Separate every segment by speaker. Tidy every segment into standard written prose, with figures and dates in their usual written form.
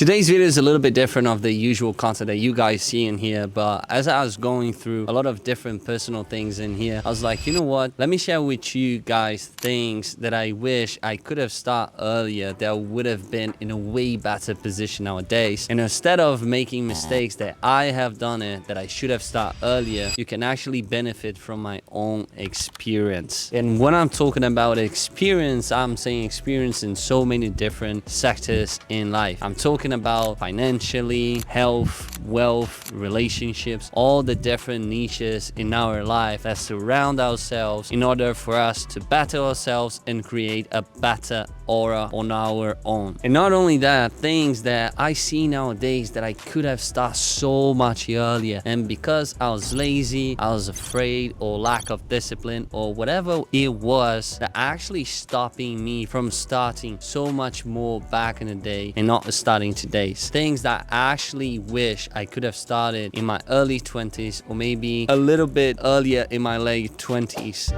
Speaker 1: Today's video is a little bit different of the usual content that you guys see in here, but as I was going through a lot of different personal things in here, I was like, you know what, let me share with you guys things that I wish I could have started earlier that would have been in a way better position nowadays. And instead of making mistakes that I have done it that I should have started earlier, you can actually benefit from my own experience. And when I'm talking about experience, I'm saying experience in so many different sectors in life. I'm talking about financially, health, wealth, relationships, all the different niches in our life that surround ourselves in order for us to better ourselves and create a better aura on our own. And not only that, things that I see nowadays that I could have started so much earlier, and because I was lazy, I was afraid, or lack of discipline, or whatever it was, that actually stopping me from starting so much more back in the day and not starting today's. Things that I actually wish I could have started in my early 20s, or maybe a little bit earlier in my late 20s.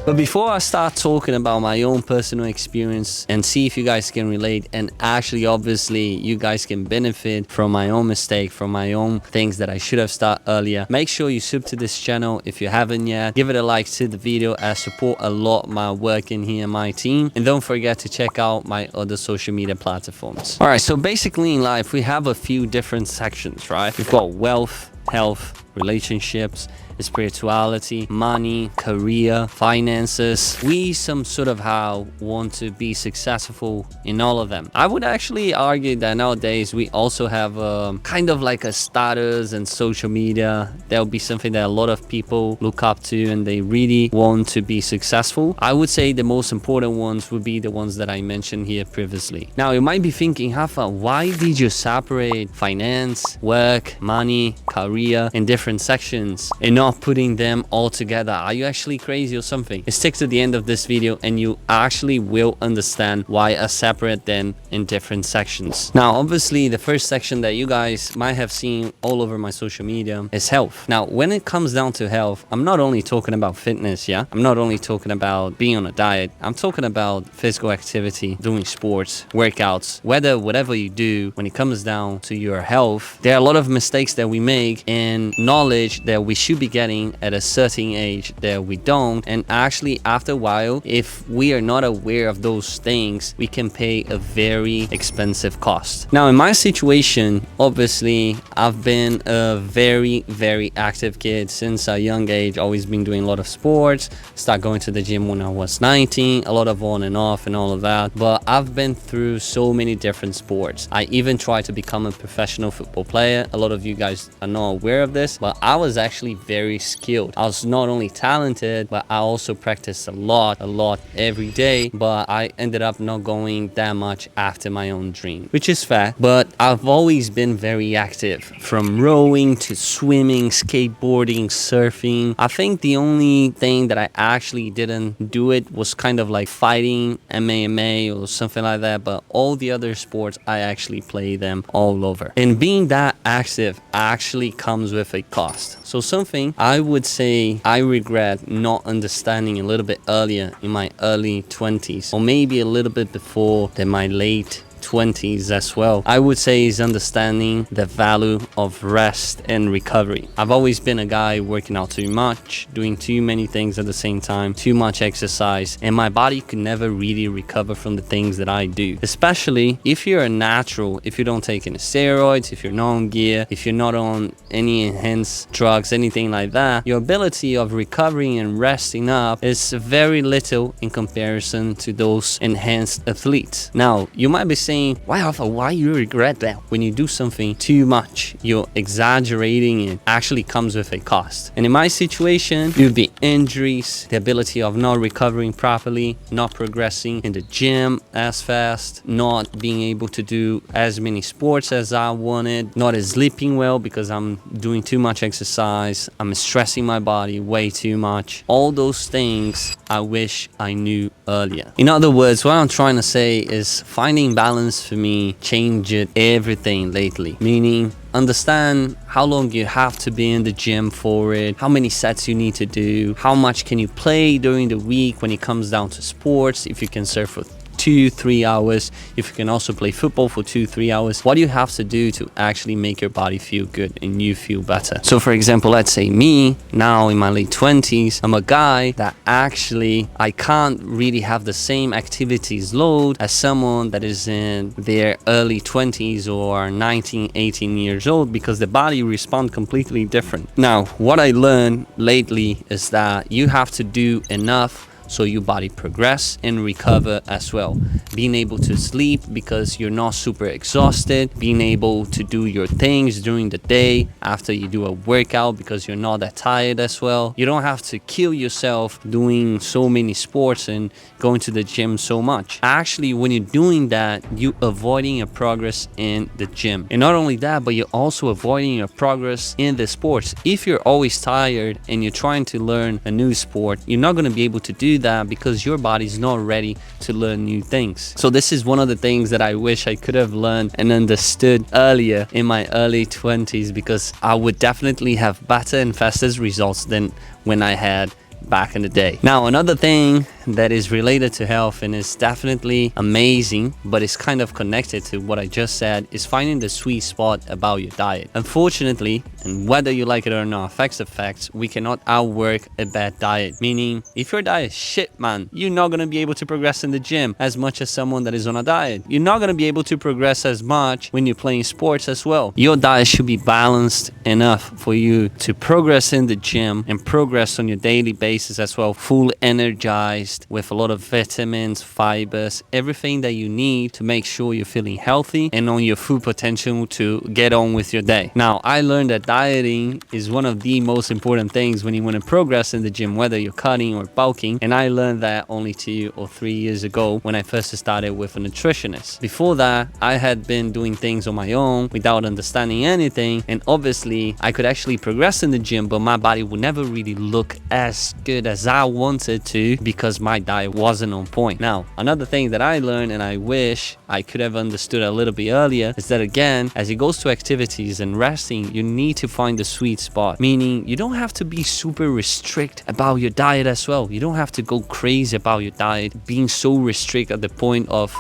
Speaker 1: But before I start talking about my own personal experience and see if you guys can relate, and actually obviously you guys can benefit from my own mistake, from my own things that I should have started earlier, make sure you sub to this channel if you haven't yet. Give it a like to the video. I support a lot my work in here, my team, and don't forget to check out my other social media platforms. All right, so basically in life we have a few different sections, right? We've got wealth, health, relationships, spirituality, money, career, finances. We some sort of how want to be successful in all of them. I would actually argue that nowadays we also have kind of like a status and social media. That would be something that a lot of people look up to and they really want to be successful. I would say the most important ones would be the ones that I mentioned here previously. Now you might be thinking, Hafa, why did you separate finance, work, money, career in different sections and not putting them all together? Are you actually crazy or something? Stick to the end of this video and you actually will understand why I separate them in different sections. Now obviously the first section that you guys might have seen all over my social media is health. Now when it comes down to health, I'm not only talking about fitness, yeah? I'm not only talking about being on a diet. I'm talking about physical activity, doing sports, workouts, whatever you do. When it comes down to your health, there are a lot of mistakes that we make and knowledge that we should be getting at a certain age that we don't, and actually after a while, if we are not aware of those things, we can pay a very expensive cost. Now in my situation, obviously I've been a very active kid since a young age, always been doing a lot of sports, start going to the gym when I was 19, a lot of on and off and all of that, but I've been through so many different sports. I even tried to become a professional football player. A lot of you guys are not aware of this, but I was actually very skilled. I was not only talented, but I also practiced a lot every day, but I ended up not going that much after my own dream, which is fair. But I've always been very active, from rowing to swimming, skateboarding, surfing. I think the only thing that I actually didn't do it was kind of like fighting, MMA or something like that, but all the other sports I actually play them all over. And being that active actually comes with a cost. So something I would say I regret not understanding a little bit earlier in my early 20s, or maybe a little bit before than my late 20s as well, I would say, is understanding the value of rest and recovery. I've always been a guy working out too much, doing too many things at the same time, too much exercise, and my body could never really recover from the things that I do. Especially if you're a natural, if you don't take any steroids, if you're not on gear, if you're not on any enhanced drugs, anything like that, your ability of recovering and resting up is very little in comparison to those enhanced athletes. Now you might be saying, why you regret that? When you do something too much, you're exaggerating it. Actually comes with a cost. And in my situation, it would be injuries, the ability of not recovering properly, not progressing in the gym as fast, not being able to do as many sports as I wanted, not sleeping well because I'm doing too much exercise, I'm stressing my body way too much. All those things I wish I knew earlier. In other words, what I'm trying to say is finding balance for me changed everything lately, meaning understand how long you have to be in the gym for it, how many sets you need to do, how much can you play during the week when it comes down to sports, if you can surf for 2-3 hours, if you can also play football for 2-3 hours. What do you have to do to actually make your body feel good and you feel better? So for example, let's say me now in my late 20s, I'm a guy that actually I can't really have the same activities load as someone that is in their early 20s or 19-18 years old, because the body responds completely different. Now what I learned lately is that you have to do enough so your body progress and recover as well. Being able to sleep because you're not super exhausted, being able to do your things during the day after you do a workout because you're not that tired as well. You don't have to kill yourself doing so many sports and going to the gym so much. Actually, when you're doing that, you're avoiding your progress in the gym. And not only that, but you're also avoiding your progress in the sports. If you're always tired and you're trying to learn a new sport, you're not going to be able to do that because your body's not ready to learn new things. So this is one of the things that I wish I could have learned and understood earlier in my early 20s, because I would definitely have better and faster results than when I had back in the day. Now, another thing that is related to health and is definitely amazing, but it's kind of connected to what I just said, is finding the sweet spot about your diet. Unfortunately, and whether you like it or not, facts, we cannot outwork a bad diet. Meaning, if your diet is shit, man, you're not going to be able to progress in the gym as much as someone that is on a diet. You're not going to be able to progress as much when you're playing sports as well. Your diet should be balanced enough for you to progress in the gym and progress on your daily basis as well, full energized, with a lot of vitamins, fibers, everything that you need to make sure you're feeling healthy and on your full potential to get on with your day. Now, I learned that dieting is one of the most important things when you want to progress in the gym, whether you're cutting or bulking. And I learned that only 2 or 3 years ago when I first started with a nutritionist. Before that, I had been doing things on my own without understanding anything. And obviously, I could actually progress in the gym, but my body would never really look as good as I wanted to because my diet wasn't on point. Now, another thing that I learned and I wish I could have understood a little bit earlier is that, again, as it goes to activities and resting, you need to find the sweet spot. Meaning, you don't have to be super restrict about your diet as well. You don't have to go crazy about your diet, being so restrict at the point of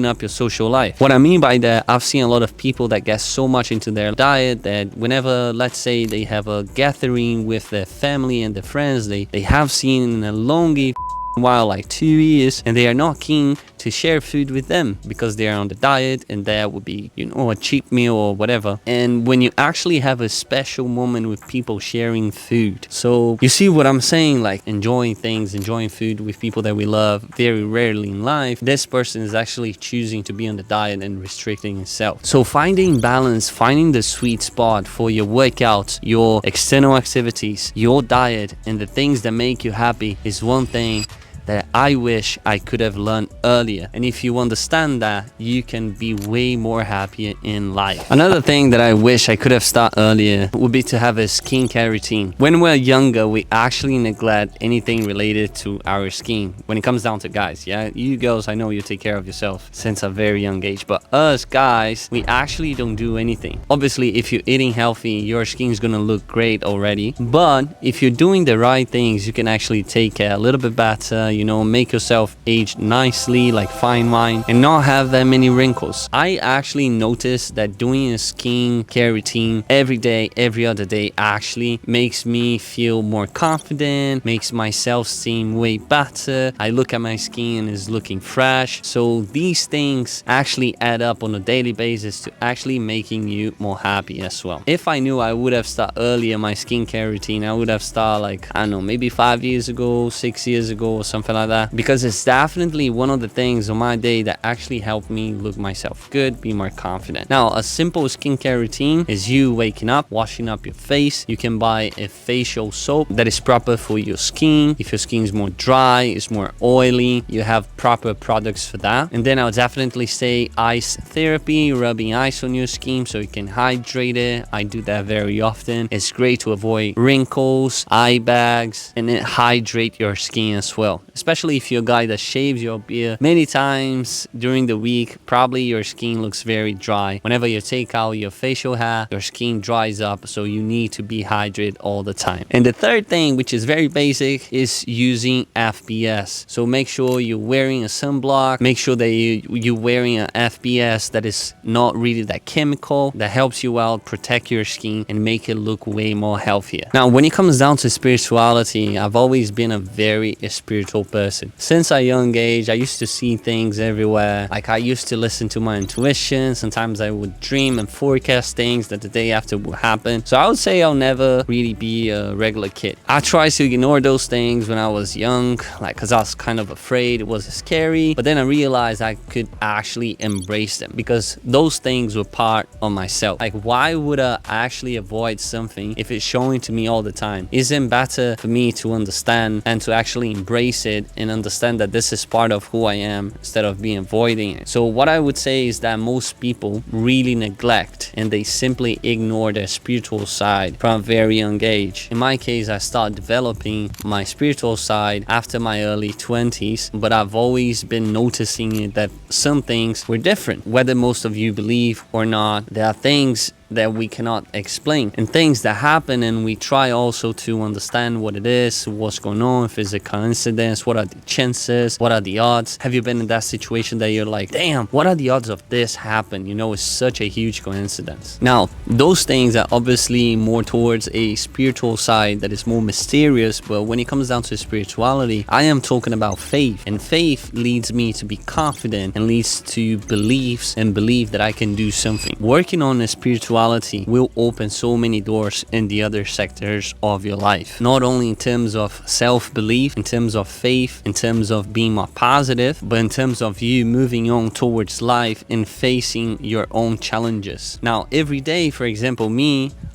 Speaker 1: up your social life. What I mean by that, I've seen a lot of people that get so much into their diet that whenever, let's say, they have a gathering with their family and their friends, they have seen in a long while, like 2 years, and they are not keen to share food with them because they are on the diet, and that would be, you know, a cheap meal or whatever. And when you actually have a special moment with people sharing food, so you see what I'm saying, like enjoying things, enjoying food with people that we love very rarely in life, this person is actually choosing to be on the diet and restricting himself. So finding balance, finding the sweet spot for your workouts, your external activities, your diet, and the things that make you happy is one thing that I wish I could have learned earlier. And if you understand that, you can be way more happier in life. Another thing that I wish I could have started earlier would be to have a skincare routine. When we're younger, we actually neglect anything related to our skin. When it comes down to guys, yeah? You girls, I know you take care of yourself since a very young age, but us guys, we actually don't do anything. Obviously, if you're eating healthy, your skin's gonna look great already. But if you're doing the right things, you can actually take care a little bit better, you know, make yourself age nicely like fine wine and not have that many wrinkles. I actually noticed that doing a skin care routine every day, every other day actually makes me feel more confident, makes myself seem way better. I look at my skin and it's looking fresh. So these things actually add up on a daily basis to actually making you more happy as well. If I knew I would have started earlier my skincare routine, I would have started like, I don't know, maybe 5 years ago, 6 years ago or something like that, because it's definitely one of the things on my day that actually helped me look myself good, be more confident. Now, a simple skincare routine is you waking up, washing up your face. You can buy a facial soap that is proper for your skin. If your skin is more dry, it's more oily, you have proper products for that. And then I would definitely say ice therapy, rubbing ice on your skin so you can hydrate it. I do that very often. It's great to avoid wrinkles, eye bags, and then hydrate your skin as well. especially if you're a guy that shaves your beard many times during the week, probably your skin looks very dry. Whenever you take out your facial hair, your skin dries up, so you need to be hydrated all the time. And the third thing, which is very basic, is using FPS. So make sure you're wearing a sunblock, make sure that you're wearing an FPS that is not really that chemical, that helps you out, protect your skin, and make it look way more healthier. Now, when it comes down to spirituality, I've always been a very spiritual person. Since a young age, I used to see things everywhere. Like, I used to listen to my intuition. Sometimes I would dream and forecast things that the day after would happen. So I would say I'll never really be a regular kid. I tried to ignore those things when I was young, like, because I was kind of afraid, it was scary. But then I realized I could actually embrace them, because those things were part of myself. Like, why would I actually avoid something if it's showing to me all the time? Isn't better for me to understand and to actually embrace it and understand that this is part of who I am, instead of being avoiding it? So what I would say is that most people really neglect and they simply ignore their spiritual side from a very young age. In my case, I started developing my spiritual side after my early 20s, but I've always been noticing it that some things were different. Whether most of you believe or not, there are things that we cannot explain and things that happen, and we try also to understand what it is, what's going on, if it's a coincidence, what are the chances, what are the odds. Have you been in that situation that you're like, damn, what are the odds of this happen? You know, it's such a huge coincidence. Now, those things are obviously more towards a spiritual side that is more mysterious, but when it comes down to spirituality, I am talking about faith, and faith leads me to be confident and leads to beliefs and believe that I can do something. Working on a spirituality will open so many doors in the other sectors of your life, not only in terms of self-belief, in terms of faith, in terms of being more positive, but in terms of you moving on towards life and facing your own challenges. Now, every day, for example,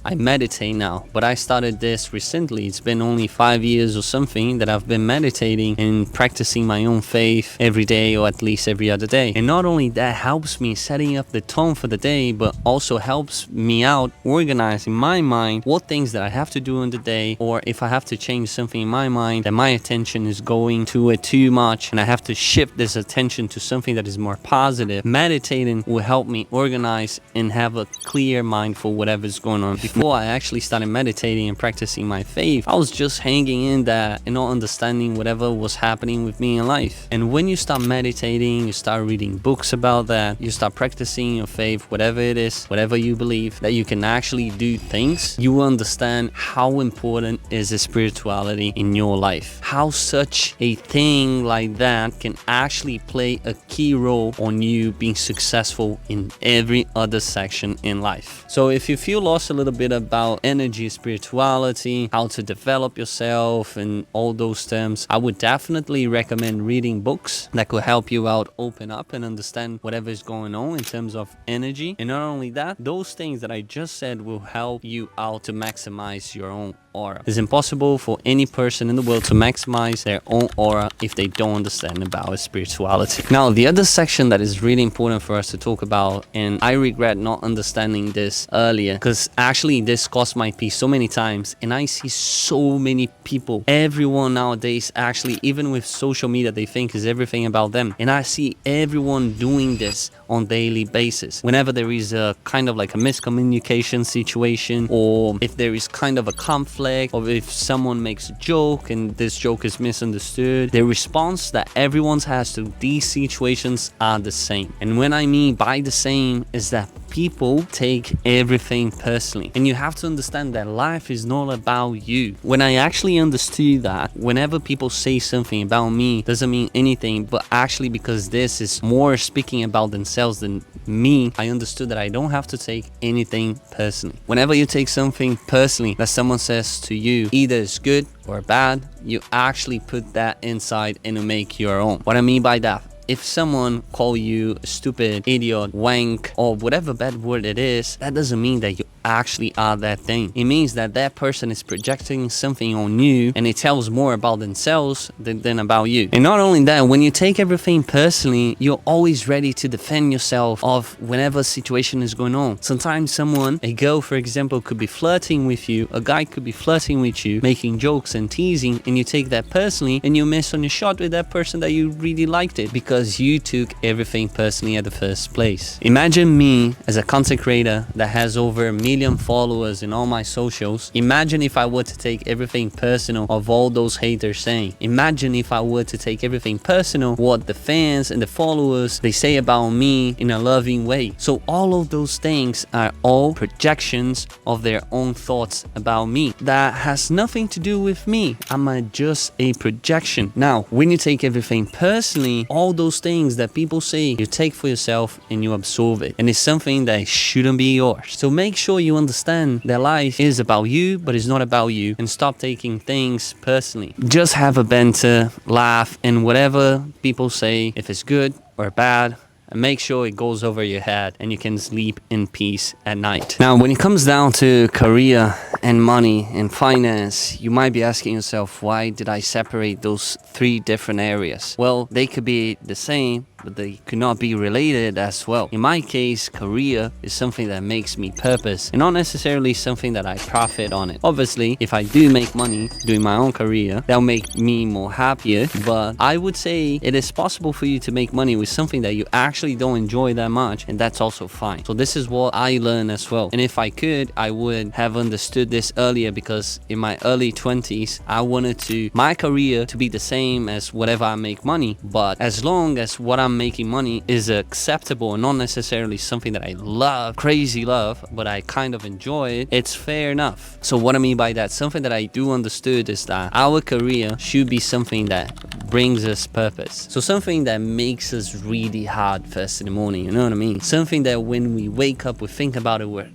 Speaker 1: I meditate now, but I started this recently. It's been only 5 years or something that I've been meditating and practicing my own faith every day, or at least every other day. And not only that helps me setting up the tone for the day, but also helps me out organizing my mind what things that I have to do in the day, or if I have to change something in my mind that my attention is going to it too much and I have to shift this attention to something that is more positive. Meditating will help me organize and have a clear mind for whatever's going on. Before I actually started meditating and practicing my faith, I was just hanging in that and not understanding whatever was happening with me in life. And when you start meditating, you start reading books about that, you start practicing your faith, whatever it is, whatever you believe, that you can actually do things, you will understand how important is the spirituality in your life. How such a thing like that can actually play a key role on you being successful in every other section in life. So if you feel lost a little bit about energy, spirituality, how to develop yourself and all those terms, I would definitely recommend reading books that could help you out, open up and understand whatever is going on in terms of energy. And not only that, those things that I just said will help you out to maximize your own aura. It's impossible for any person in the world to maximize their own aura if they don't understand about spirituality. Now, the other section that is really important for us to talk about, and I regret not understanding this earlier, because actually this cost my peace so many times, and I see so many people, everyone nowadays, actually, even with social media, they think is everything about them, and I see everyone doing this on daily basis. Whenever there is a kind of like a miscommunication situation, or if there is kind of a conflict, or if someone makes a joke and this joke is misunderstood, the response that everyone has to these situations are the same. And when I mean by the same is that people take everything personally, and you have to understand that life is not about you. When I actually understood that whenever people say something about me, doesn't mean anything, but actually because this is more speaking about themselves than me, I understood that I don't have to take anything personally. Whenever you take something personally that someone says to you, either it's good or bad, you actually put that inside and make your own. What I mean by that, if someone call you stupid, idiot, wank, or whatever bad word it is, that doesn't mean that you actually are that thing. It means that that person is projecting something on you, and it tells more about themselves than about you. And not only that, when you take everything personally, you're always ready to defend yourself of whenever a situation is going on. Sometimes someone, a girl for example, could be flirting with you, a guy could be flirting with you, making jokes and teasing, and you take that personally and you miss on your shot with that person that you really liked it because you took everything personally at the first place. Imagine me as a content creator that has over 1 million followers in all my socials. Imagine if I were to take everything personal of all those haters saying. Imagine if I were to take everything personal, what the fans and the followers, they say about me in a loving way. So all of those things are all projections of their own thoughts about me. That has nothing to do with me. I'm just a projection. Now, when you take everything personally, all those things that people say, you take for yourself and you absorb it. And it's something that shouldn't be yours. So make sure you understand that life is about you, but it's not about you. And stop taking things personally. Just have a banter, laugh, and whatever people say, if it's good or bad, and make sure it goes over your head and you can sleep in peace at night. Now, when it comes down to career and money and finance, you might be asking yourself, why did I separate those 3 different areas? Well, they could be the same, but they could not be related as well. In my case, career is something that makes me purpose and not necessarily something that I profit on it. Obviously, if I do make money doing my own career, that'll make me more happier, but I would say it is possible for you to make money with something that you actually don't enjoy that much, and that's also fine. So this is what I learned as well. And if I could, I would have understood this earlier, because in my early 20s, I wanted my career to be the same as whatever I make money, but as long as what I'm making money is acceptable and not necessarily something that I love, crazy love, but I kind of enjoy it, it's fair enough. So what I mean by that, something that I do understood is that our career should be something that brings us purpose. So something that makes us really hard first in the morning, you know what I mean? Something that when we wake up, we think about it, we're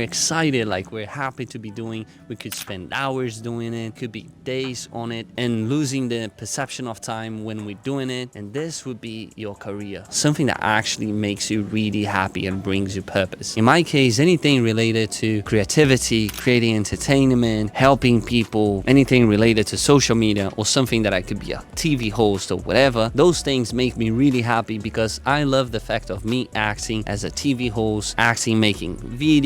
Speaker 1: excited, like we're happy to be doing. We could spend hours doing it, could be days on it, and losing the perception of time when we're doing it. And this would be your career, something that actually makes you really happy and brings you purpose. In my case, anything related to creativity, creating entertainment, helping people, anything related to social media, or something that I could be a TV host or whatever, those things make me really happy, because I love the fact of me acting as a TV host, making videos,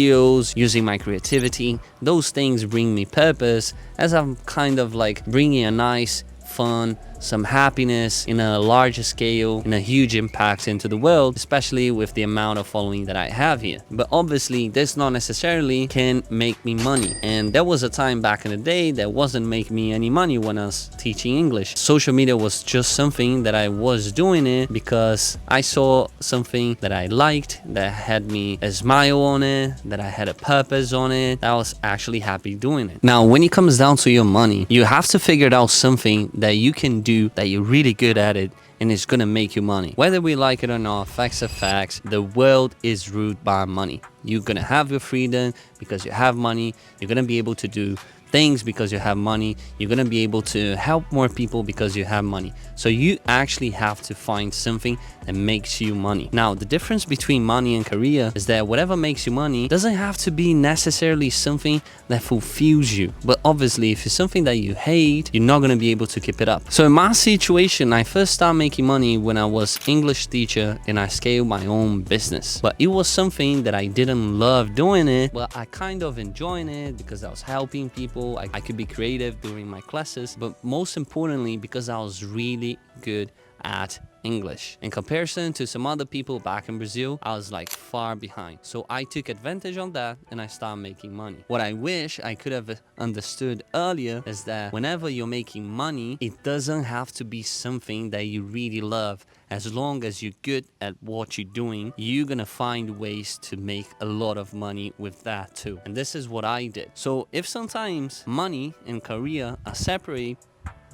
Speaker 1: using my creativity. Those things bring me purpose, as I'm kind of like bringing a nice, fun, some happiness in a larger scale, and a huge impact into the world, especially with the amount of following that I have here. But obviously, this not necessarily can make me money. And there was a time back in the day that wasn't making me any money when I was teaching English. Social media was just something that I was doing it because I saw something that I liked, that had me a smile on it, that I had a purpose on it, that I was actually happy doing it. Now, when it comes down to your money, you have to figure out something that you can do, that you're really good at it, and it's gonna make you money. Whether we like it or not, facts are facts. The world is ruled by money. You're gonna have your freedom because you have money. You're gonna be able to do things because you have money. You're gonna be able to help more people because you have money. So you actually have to find something that makes you money. Now, the difference between money and career is that whatever makes you money doesn't have to be necessarily something that fulfills you. But obviously, if it's something that you hate, you're not gonna be able to keep it up. So in my situation, I first started making money when I was English teacher and I scaled my own business. But it was something that I didn't love doing it, but I kind of enjoying it because I was helping people. I could be creative during my classes, but most importantly, because I was really good at English. In comparison to some other people back in Brazil, I was like far behind. So I took advantage of that and I started making money. What I wish I could have understood earlier is that whenever you're making money, it doesn't have to be something that you really love. As long as you're good at what you're doing, you're gonna find ways to make a lot of money with that too. And this is what I did. So if sometimes money and career are separate,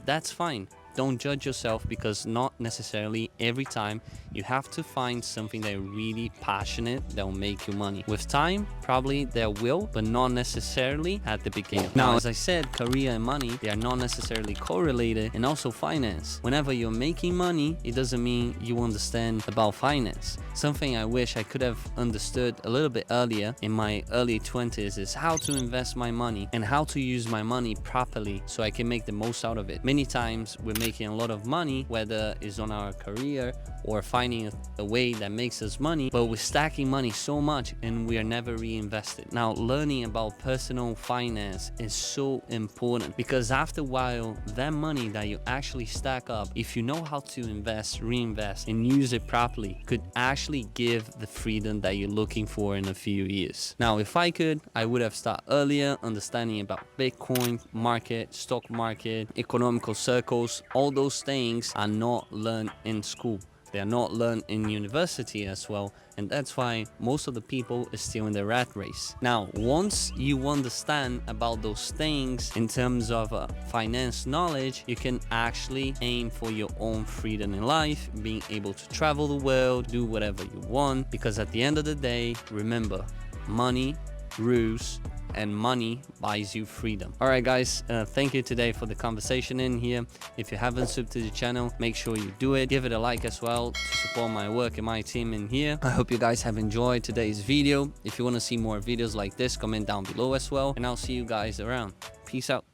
Speaker 1: that's fine. Don't judge yourself, because not necessarily every time. You have to find something that you're really passionate that will make you money. With time, probably there will, but not necessarily at the beginning. Now, as I said, career and money, they are not necessarily correlated, and also finance. Whenever you're making money, it doesn't mean you understand about finance. Something I wish I could have understood a little bit earlier in my early 20s is how to invest my money and how to use my money properly so I can make the most out of it. Many times we're making a lot of money, whether it's on our career or finding a way that makes us money, but we're stacking money so much and we are never reinvested. Now, learning about personal finance is so important, because after a while, that money that you actually stack up, if you know how to invest, reinvest, and use it properly, could actually give the freedom that you're looking for in a few years. Now, if I could, I would have started earlier understanding about Bitcoin market, stock market, economical circles. All those things are not learned in school. They are not learned in university as well, and that's why most of the people is still in the rat race. Now, once you understand about those things in terms of finance knowledge, you can actually aim for your own freedom in life, being able to travel the world, do whatever you want, because at the end of the day, remember, money rules and money buys you freedom. All right, guys, thank you today for the conversation in here. If you haven't subbed to the channel, make sure you do it. Give it a like as well to support my work and my team in here. I hope you guys have enjoyed today's video. If you want to see more videos like this, comment down below as well, and I'll see you guys around. Peace out.